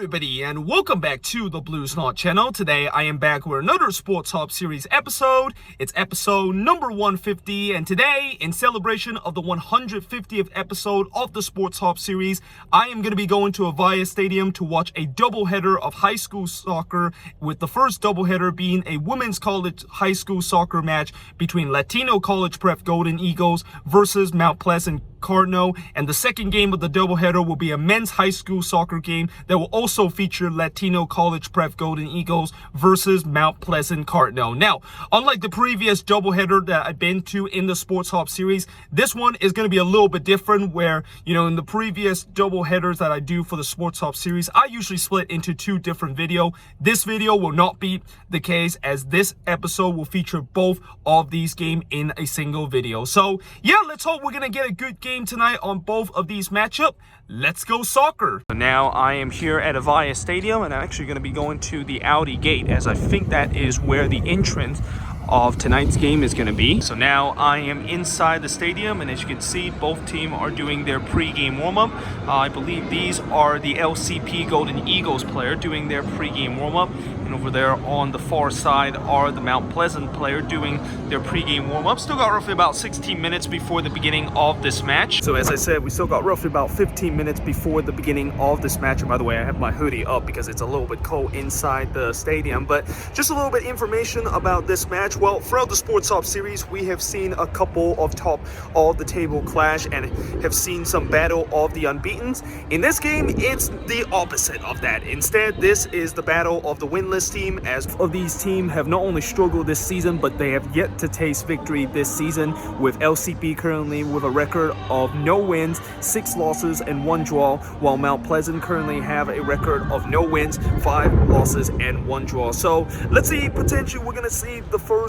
everybody, and welcome back to the Blues Knot channel. Today I am back with another Sporthop Series episode. It's episode number 150, and today, in celebration of the 150th episode of the Sporthop Series, I am going to be going to Avaya Stadium to watch a doubleheader of high school soccer, with the first doubleheader being a women's college high school soccer match between Latino College Prep Golden Eagles versus Mount Pleasant Cardinals, and the second game of the doubleheader will be a men's high school soccer game that will also feature Latino College Prep Golden Eagles versus Mount Pleasant Cardinals. Now, unlike the previous doubleheader that I've been to in the Sporthop Series, this one is going to be a little bit different where, in the previous doubleheaders that I do for the Sporthop Series, I usually split into two different videos. This video will not be the case, as this episode will feature both of these games in a single video. So, yeah, let's hope we're going to get a good game tonight on both of these matchups. Let's go soccer. So now I am here at Avaya Stadium, and I'm actually going to be going to the Audi gate, as I think that is where the entrance of tonight's game is going to be. So now I am inside the stadium, and as you can see, both teams are doing their pre-game warm-up. I believe these are the LCP Golden Eagles player doing their pre-game warm-up, and over there on the far side are the Mount Pleasant player doing their pre-game warm-up. Still got roughly about 16 minutes before the beginning of this match. So as I said, we still got roughly about 15 minutes before the beginning of this match. And by the way, I have my hoodie up because it's a little bit cold inside the stadium. But just a little bit information about this match. Well, throughout the Sporthop Series, we have seen a couple of top of the table clash and have seen some battle of the unbeatens. In this game, it's the opposite of that. Instead, this is the battle of the winless team, as of these teams have not only struggled this season, but they have yet to taste victory this season, with LCP currently with a record of no wins, 6 losses, and 1 draw, while Mount Pleasant currently have a record of no wins, 5 losses, and 1 draw. So let's see, potentially we're going to see the first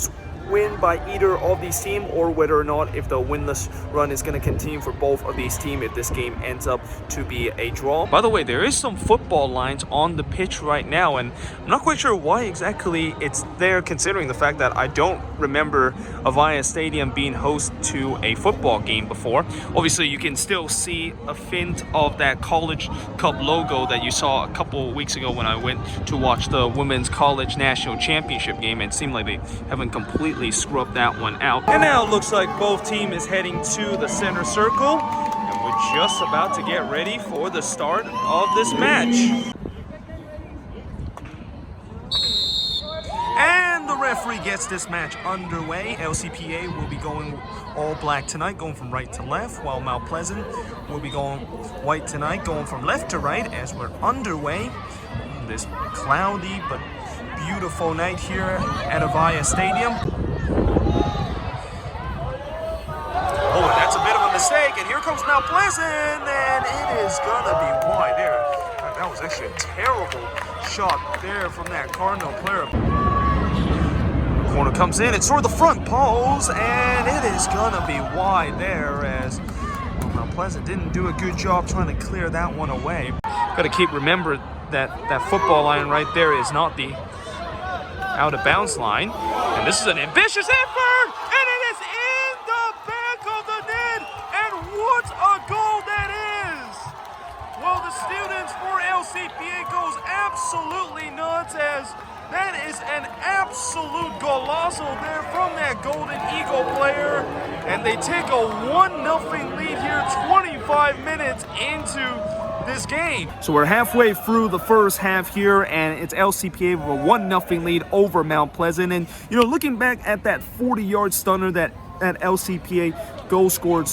win by either of these teams, or whether or not if the winless run is going to continue for both of these teams if this game ends up to be a draw. By the way, there is some football lines on the pitch right now, and I'm not quite sure why exactly it's there, considering the fact that I don't remember Avaya Stadium being host to a football game before. Obviously, you can still see a hint of that College Cup logo that you saw a couple weeks ago when I went to watch the Women's College National Championship game, and it seemed like they haven't completely scrubbed that one out. And now it looks like both teams is heading to the center circle, and we're just about to get ready for the start of this match. And the referee gets this match underway. LCPA will be going all black tonight, going from right to left, while Mount Pleasant will be going white tonight, going from left to right, as we're underway on this cloudy but beautiful night here at Avaya Stadium. Oh, that's a bit of a mistake, and here comes Mount Pleasant, and it is gonna be wide there. That was actually a terrible shot there from that Cardinal player. Corner comes in, it's toward the front post, and it is gonna be wide there, as Mount Pleasant didn't do a good job trying to clear that one away. Gotta keep remember that football line right there is not the out of bounds line, and this is an ambitious effort, and it is in the back of the net, and what a goal that is! Well, the students for LCPA goes absolutely nuts, as that is an absolute golazo there from that Golden Eagle player, and they take a 1-0 lead here 25 minutes into this game. So we're halfway through the first half here, and it's LCPA with a 1-0 lead over Mount Pleasant. And looking back at that 40-yard stunner that LCPA goal scored,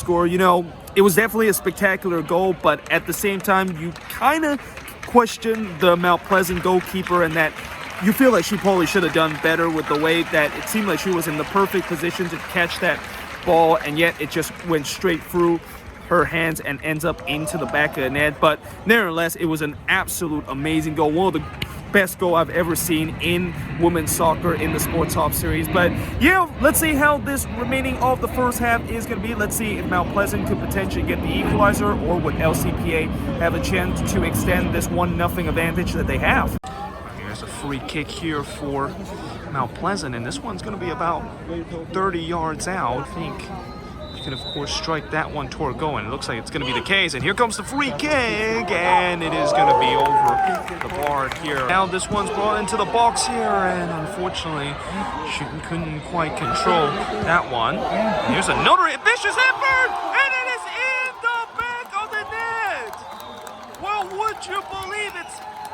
it was definitely a spectacular goal, but at the same time, you kind of question the Mount Pleasant goalkeeper, and that you feel like she probably should have done better with the way that it seemed like she was in the perfect position to catch that ball, and yet it just went straight through her hands and ends up into the back of the net. But nevertheless, it was an absolute amazing goal, one of the best goal I've ever seen in women's soccer in the Sporthop Series. But yeah, let's see how this remaining of the first half is going to be. Let's see if Mount Pleasant could potentially get the equalizer, or would LCPA have a chance to extend this 1-0 advantage that they have. Here's a free kick here for Mount Pleasant, and this one's going to be about 30 yards out. I think can, of course, strike that one toward goal. And it looks like it's going to be the case. And here comes the free kick, and it is going to be over the bar here. Now this one's brought into the box here, and unfortunately, she couldn't quite control that one. And here's another vicious effort, and it is in the back of the net. Well, would you believe it?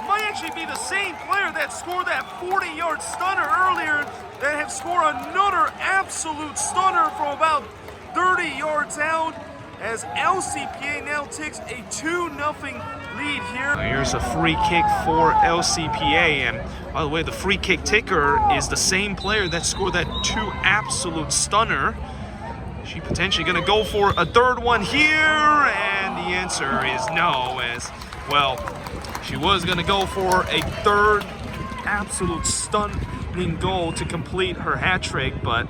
Might actually be the same player that scored that 40-yard stunner earlier that have scored another absolute stunner from about 30 yards out, as LCPA now takes a 2-0 lead here. Here's a free kick for LCPA, and by the way, the free kick taker is the same player that scored that 2 absolute stunner. She potentially going to go for a third one here, and the answer is no, as well, she was going to go for a third absolute stunning goal to complete her hat trick, but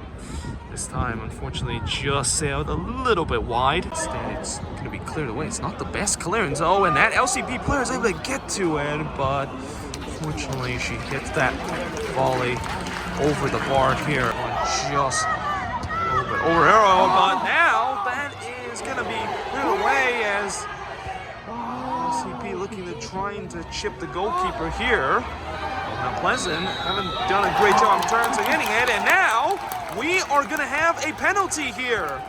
this time, unfortunately, just sailed a little bit wide. Instead, it's going to be cleared away. It's not the best clearance. Oh, and that LCP player is able to get to it, but unfortunately, she hits that volley over the bar here on just a little bit over arrow. But now that is going to be cleared away, as LCP looking to trying to chip the goalkeeper here. Mount Pleasant haven't done a great job in terms of hitting it, and now we are going to have a penalty here.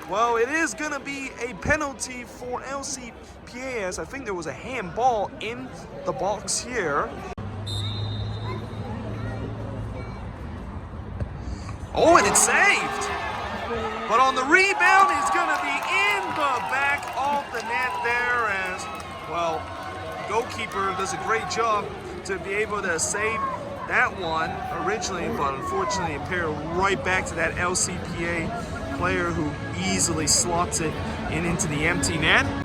Well, it is going to be a penalty for LCPA, as I think there was a handball in the box here. Oh, and it's saved. But on the rebound, it's going to be in the back of the net there, as, well, the goalkeeper does a great job to be able to save that one originally, but unfortunately it paired right back to that LCPA player who easily slots it into the empty net. And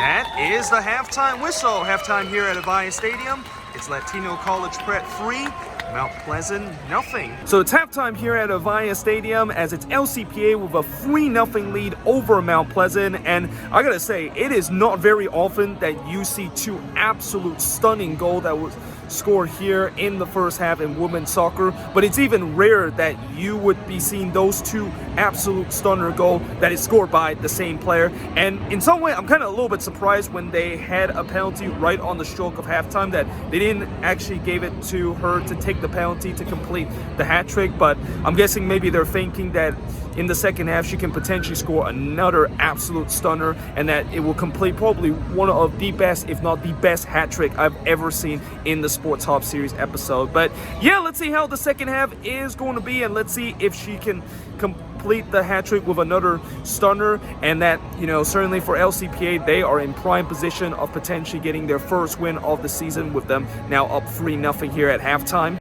that is the halftime whistle. Halftime here at Avaya Stadium. It's Latino College Prep 3, Mount Pleasant nothing. So it's halftime here at Avaya Stadium, as it's LCPA with a 3-0 lead over Mount Pleasant. And I gotta say, it is not very often that you see 2 absolute stunning goals that was scored here in the first half in women's soccer, but it's even rare that you would be seeing those 2 absolute stunner goals that is scored by the same player. And in some way, I'm kind of a little bit surprised when they had a penalty right on the stroke of halftime that they didn't actually give it to her to take the penalty to complete the hat trick. But I'm guessing maybe they're thinking that in the second half she can potentially score another absolute stunner, and that it will complete probably one of the best, if not the best, hat trick I've ever seen in the Sporthop Series episode. But yeah, let's see how the second half is going to be, and let's see if she can complete the hat trick with another stunner. And that, you know, certainly for LCPA, they are in prime position of potentially getting their first win of the season, with them now up 3-0 here at halftime.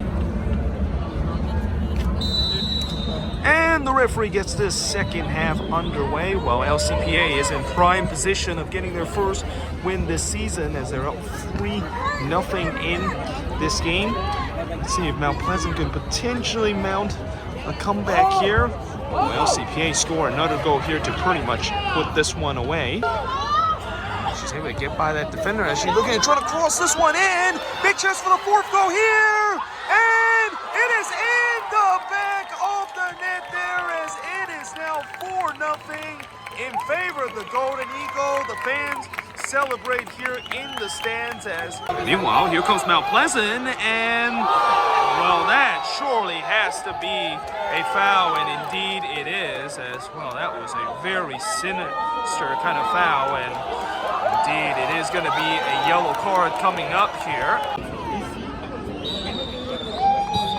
And the referee gets this second half underway, while LCPA is in prime position of getting their first win this season, as they're up 3-0 in this game. Let's see if Mount Pleasant can potentially mount a comeback here. Well, LCPA score another goal here to pretty much put this one away. She's able to get by that defender as she's looking to try to cross this one in. Big chance for the 4th goal here, and it is in the back of the net there, as it is now 4-0 in favor of the Golden Eagle. The fans celebrate here in the stands, as meanwhile here comes Mount Pleasant, and well, that surely has to be a foul, and indeed it is, as well, that was a very sinister kind of foul, and indeed it is going to be a yellow card coming up here.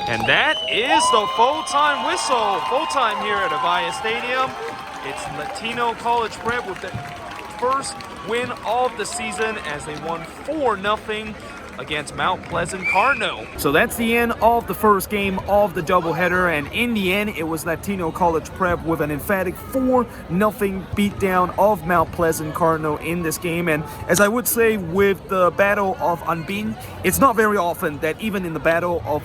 And that is the full-time whistle. Full-time here at Avaya Stadium. It's Latino College Prep with the first win of the season, as they won 4-0 against Mount Pleasant Cardinals. So that's the end of the first game of the doubleheader, and in the end, it was Latino College Prep with an emphatic 4-0 beatdown of Mount Pleasant Cardinals in this game. And as I would say, with the battle of unbeaten, it's not very often that even in the battle of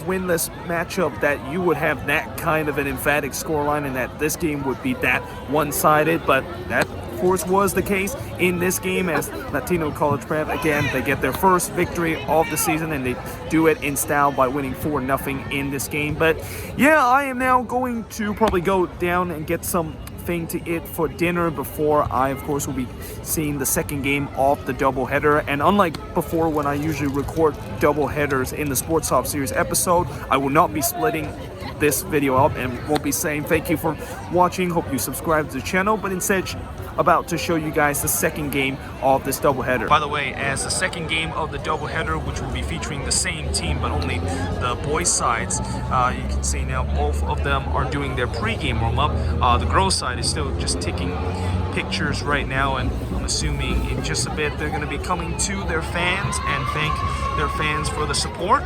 winless matchup that you would have that kind of an emphatic scoreline, and that this game would be that one-sided. But that course, was the case in this game, as Latino College Prep, again, they get their first victory of the season, and they do it in style by winning 4-0 in this game. But yeah, I am now going to probably go down and get something to eat for dinner before I, of course, will be seeing the second game of the doubleheader. And unlike before, when I usually record doubleheaders in the Sporthop Series episode, I will not be splitting this video up and won't be saying thank you for watching, hope you subscribe to the channel, but instead about to show you guys the second game of this doubleheader. By the way, as the second game of the doubleheader, which will be featuring the same team but only the boys sides, you can see now both of them are doing their pre-game warm-up. The girls side is still just taking pictures right now, and I'm assuming in just a bit they're going to be coming to their fans and thank their fans for the support.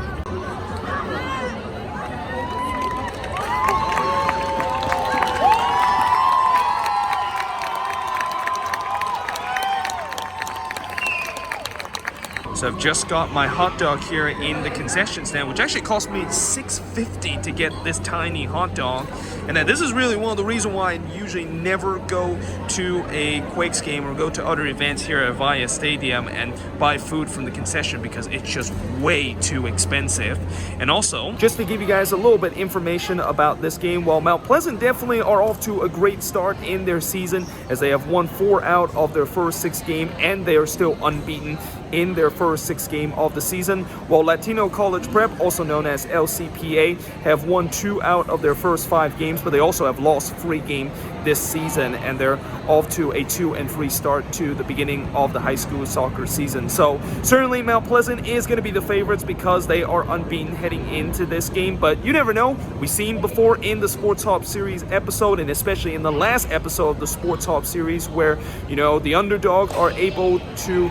So I've just got my hot dog here in the concession stand, which actually cost me $6.50 to get this tiny hot dog. And this is really one of the reasons why I usually never go to a Quakes game or go to other events here at Avaya Stadium and buy food from the concession, because it's just way too expensive. And also, just to give you guys a little bit information about this game, while Mount Pleasant definitely are off to a great start in their season, as they have won 4 out of their first 6 games, and they are still unbeaten in their first 6 games of the season, while Latino College Prep, also known as LCPA, have won 2 out of their first 5 games, but they also have lost 3 games this season, and they're off to a 2-3 start to the beginning of the high school soccer season. So certainly Mount Pleasant is going to be the favorites because they are unbeaten heading into this game, but you never know. We've seen before in the Sporthop Series episode, and especially in the last episode of the Sporthop Series, where, you know, the underdog are able to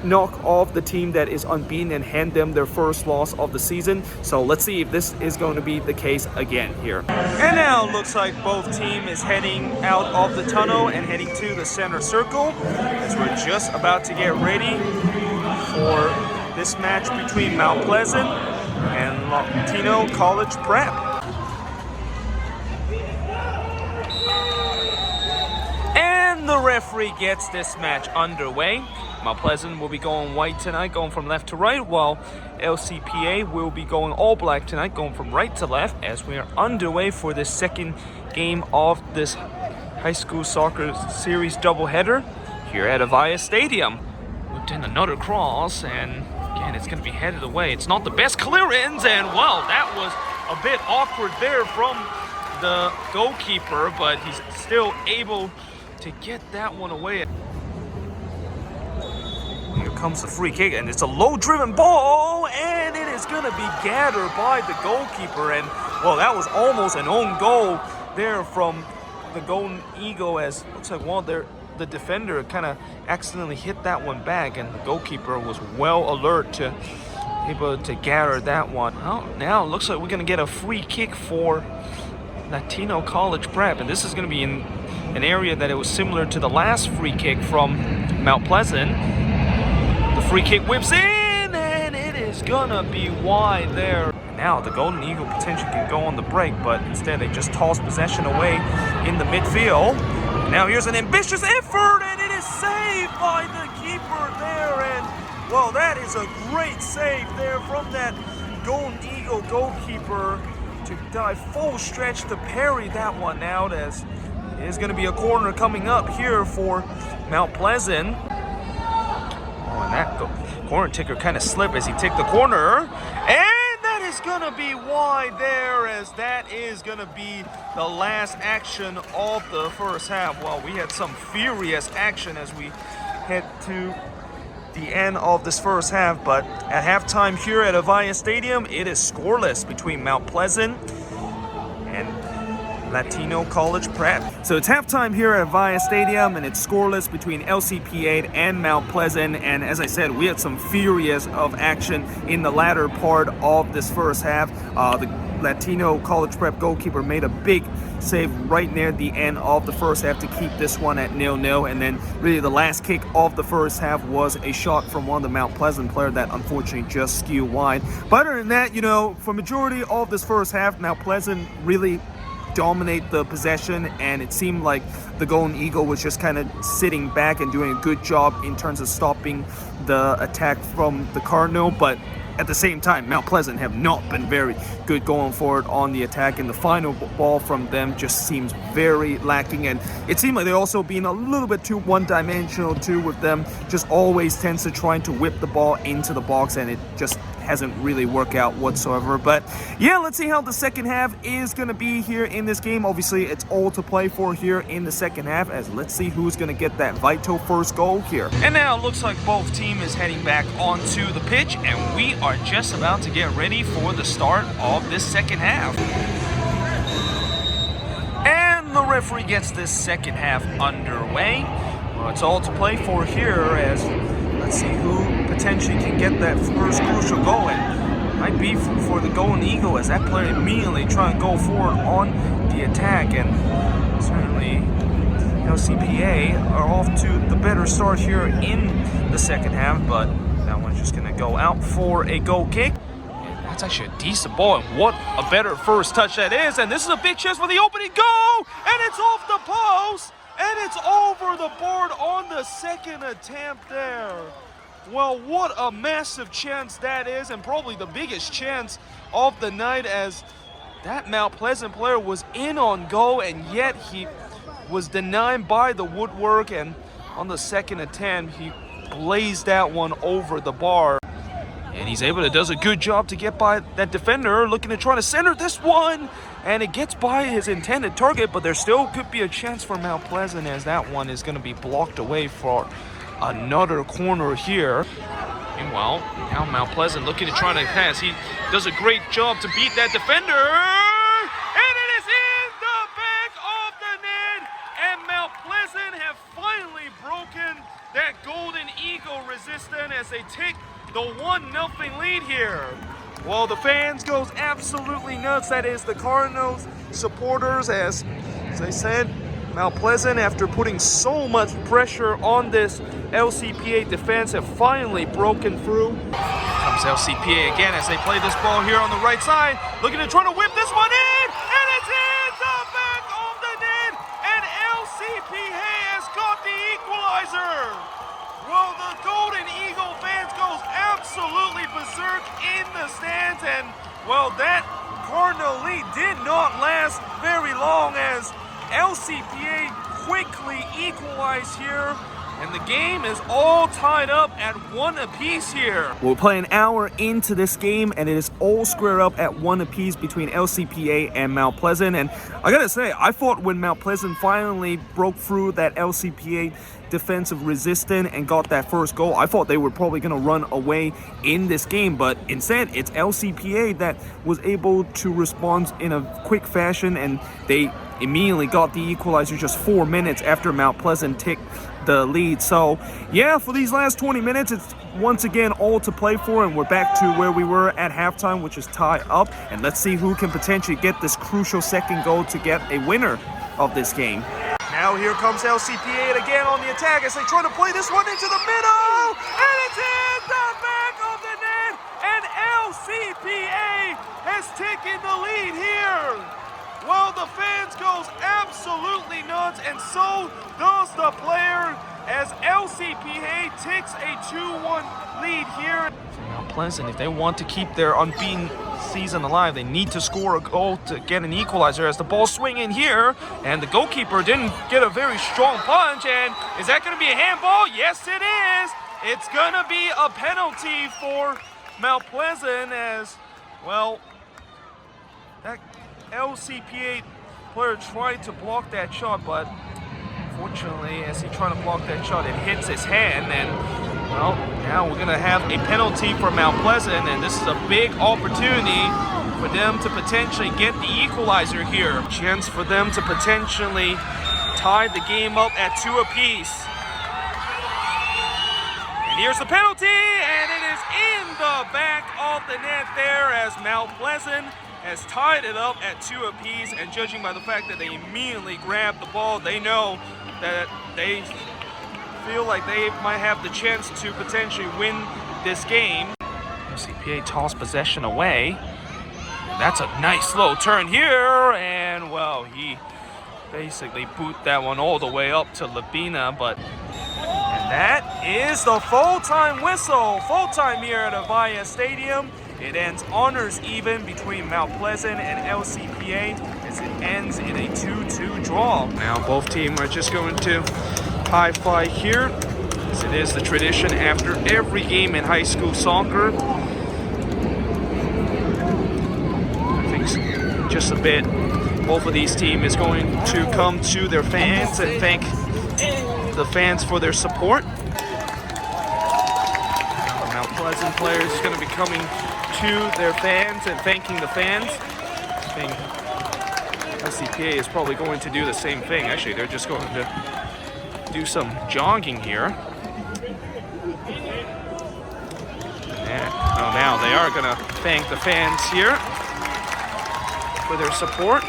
knock off the team that is unbeaten and hand them their first loss of the season. So let's see if this is going to be the case again here. And now it looks like both team is heading out of the tunnel and heading to the center circle, as we're just about to get ready for this match between Mount Pleasant and Latino College Prep. And the referee gets this match underway. Mount Pleasant will be going white tonight, going from left to right, while LCPA will be going all black tonight, going from right to left, as we are underway for the second game of this high school soccer series doubleheader here at Avaya Stadium. Whipped in another cross, and again, it's going to be headed away. It's not the best clearance, and well, that was a bit awkward there from the goalkeeper, but he's still able to get that one away. Here comes the free kick, and it's a low-driven ball, and it is going to be gathered by the goalkeeper. And, well, that was almost an own goal there from the Golden Eagle, as looks like the defender kind of accidentally hit that one back, and the goalkeeper was well alert to able to gather that one. Well, now it looks like we're going to get a free kick for Latino College Prep, and this is going to be in an area that it was similar to the last free kick from Mount Pleasant. The free kick whips in, and it is gonna be wide there. Now the Golden Eagle potentially can go on the break, but instead they just toss possession away in the midfield. Now here's an ambitious effort, and it is saved by the keeper there. And, well, that is a great save there from that Golden Eagle goalkeeper to dive full stretch to parry that one out, as it is going to be a corner coming up here for Mount Pleasant. And that corner taker kind of slipped as he took the corner, and that is gonna be wide there, as that is gonna be the last action of the first half. Well, we had some furious action as we head to the end of this first half, but at halftime here at Avaya Stadium, it is scoreless between Mount Pleasant and Latino College Prep. So it's halftime here at Avaya Stadium, and it's scoreless between LCPA and Mount Pleasant. And as I said, we had some furious of action in the latter part of this first half. The Latino College Prep goalkeeper made a big save right near the end of the first half to keep this one at 0-0. And then really the last kick of the first half was a shot from one of the Mount Pleasant players that unfortunately just skewed wide. But other than that, you know, for majority of this first half, Mount Pleasant really dominate the possession, and it seemed like the Golden Eagle was just kind of sitting back and doing a good job in terms of stopping the attack from the Cardinal. But at the same time, Mount Pleasant have not been very good going forward on the attack, and the final ball from them just seems very lacking. And it seemed like they're also being a little bit too one-dimensional too, with them just always tends to trying to whip the ball into the box, and it just hasn't really worked out whatsoever. But yeah, let's see how the second half is going to be here in this game. Obviously, it's all to play for here in the second half, as let's see who's going to get that vital first goal here. And now it looks like both team is heading back onto the pitch, and we are just about to get ready for the start of this second half. And the referee gets this second half underway. Well, it's all to play for here, as let's see who potentially can get that first crucial goal. And might be for the Golden Eagle, as that player immediately trying to go forward on the attack. And certainly LCPA are off to the better start here in the second half, but that one's just going to go out for a goal kick. And that's actually a decent ball, and what a better first touch that is. And this is a big chance for the opening goal, and it's off the post, and it's over the board on the second attempt there. Well, what a massive chance that is, and probably the biggest chance of the night, as that Mount Pleasant player was in on goal, and yet he was denied by the woodwork, and on the second attempt, he blazed that one over the bar. And he's able to does a good job to get by that defender, looking to try to center this one, and it gets by his intended target, but there still could be a chance for Mount Pleasant, as that one is going to be blocked away for another corner here. Meanwhile, now Mount Pleasant looking to try to pass. He does a great job to beat that defender, and it is in the back of the net, and Mount Pleasant have finally broken that Golden Eagle resistance as they take the 1-0 lead here. Well, the fans goes absolutely nuts. That is the Cardinals supporters, as I said, Mount Pleasant, after putting so much pressure on this LCPA defense, have finally broken through. Here comes LCPA again as they play this ball here on the right side, looking to try to whip this one in, and it's in the back of the net, and LCPA has got the equalizer. Well, the Golden Eagle fans goes absolutely berserk in the stands, and well, that Cardinal lead did not last very long, as LCPA quickly equalized here, and the game is all tied up at 1 apiece here. We'll play an hour into this game, and it is all squared up at 1 apiece between LCPA and Mount Pleasant. And I gotta say, I thought when Mount Pleasant finally broke through that LCPA defensive resistance and got that first goal, I thought they were probably going to run away in this game, but instead it's LCPA that was able to respond in a quick fashion, and they immediately got the equalizer just 4 minutes after Mount Pleasant took the lead. So yeah, for these last 20 minutes, it's once again all to play for, and we're back to where we were at halftime, which is tie up. And let's see who can potentially get this crucial second goal to get a winner of this game. Now here comes LCPA again on the attack as they try to play this one into the middle, and it's in the back of the net, and LCPA has taken the lead here. Well, the fans goes absolutely nuts, and so does the player, as LCPA takes a 2-1 lead here. Mount Pleasant, if they want to keep their unbeaten season alive, they need to score a goal to get an equalizer, as the ball swing in here, and the goalkeeper didn't get a very strong punch. And is that going to be a handball? Yes, it is. It's going to be a penalty for Mount Pleasant, as well, that LCPA player tried to block that shot, but unfortunately, as he tried to block that shot, it hits his hand, and well, now we're going to have a penalty for Mount Pleasant, and this is a big opportunity for them to potentially get the equalizer here. Chance for them to potentially tie the game up at 2 apiece. And here's the penalty, and it is in the back of the net there, as Mount Pleasant has tied it up at 2 apiece, and judging by the fact that they immediately grabbed the ball, they know that they feel like they might have the chance to potentially win this game. CPA toss possession away. That's a nice slow turn here, and well, basically boot that one all the way up to Labina, but and that is the full-time whistle. Full-time here at Avaya Stadium. It ends honors even between Mount Pleasant and LCPA as it ends in a 2-2 draw. Now both teams are just going to high-five here, as it is the tradition after every game in high school soccer. I think just a bit, both of these teams is going to come to their fans and thank the fans for their support. Mount Pleasant players is going to be coming to their fans and thanking the fans. I think LCPA is probably going to do the same thing. Actually, they're just going to do some jogging here. And, oh, now they are going to thank the fans here for their support.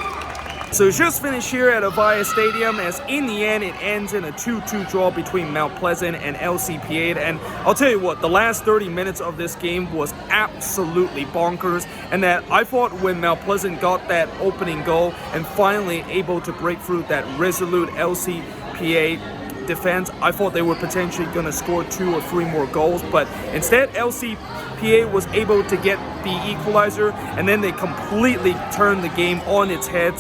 So just finished here at Avaya Stadium, as in the end it ends in a 2-2 draw between Mount Pleasant and LCPA. And I'll tell you what, the last 30 minutes of this game was absolutely bonkers, and that I thought when Mount Pleasant got that opening goal and finally able to break through that resolute LCPA defense, I thought they were potentially going to score 2 or 3 more goals, but instead LCPA was able to get the equalizer, and then they completely turned the game on its head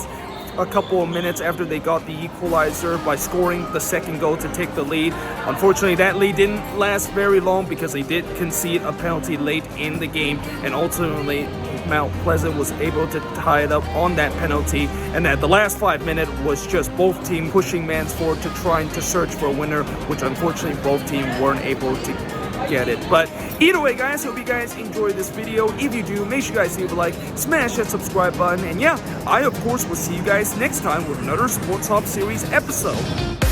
a couple of minutes after they got the equalizer by scoring the second goal to take the lead. Unfortunately, that lead didn't last very long because they did concede a penalty late in the game, and ultimately Mount Pleasant was able to tie it up on that penalty, and at the last 5 minutes was just both teams pushing mans forward to trying to search for a winner, which unfortunately both teams weren't able to get it. But either way, guys, hope you guys enjoyed this video. If you do, make sure you guys leave a like, smash that subscribe button, and yeah, I of course will see you guys next time with another Sporthop Series episode.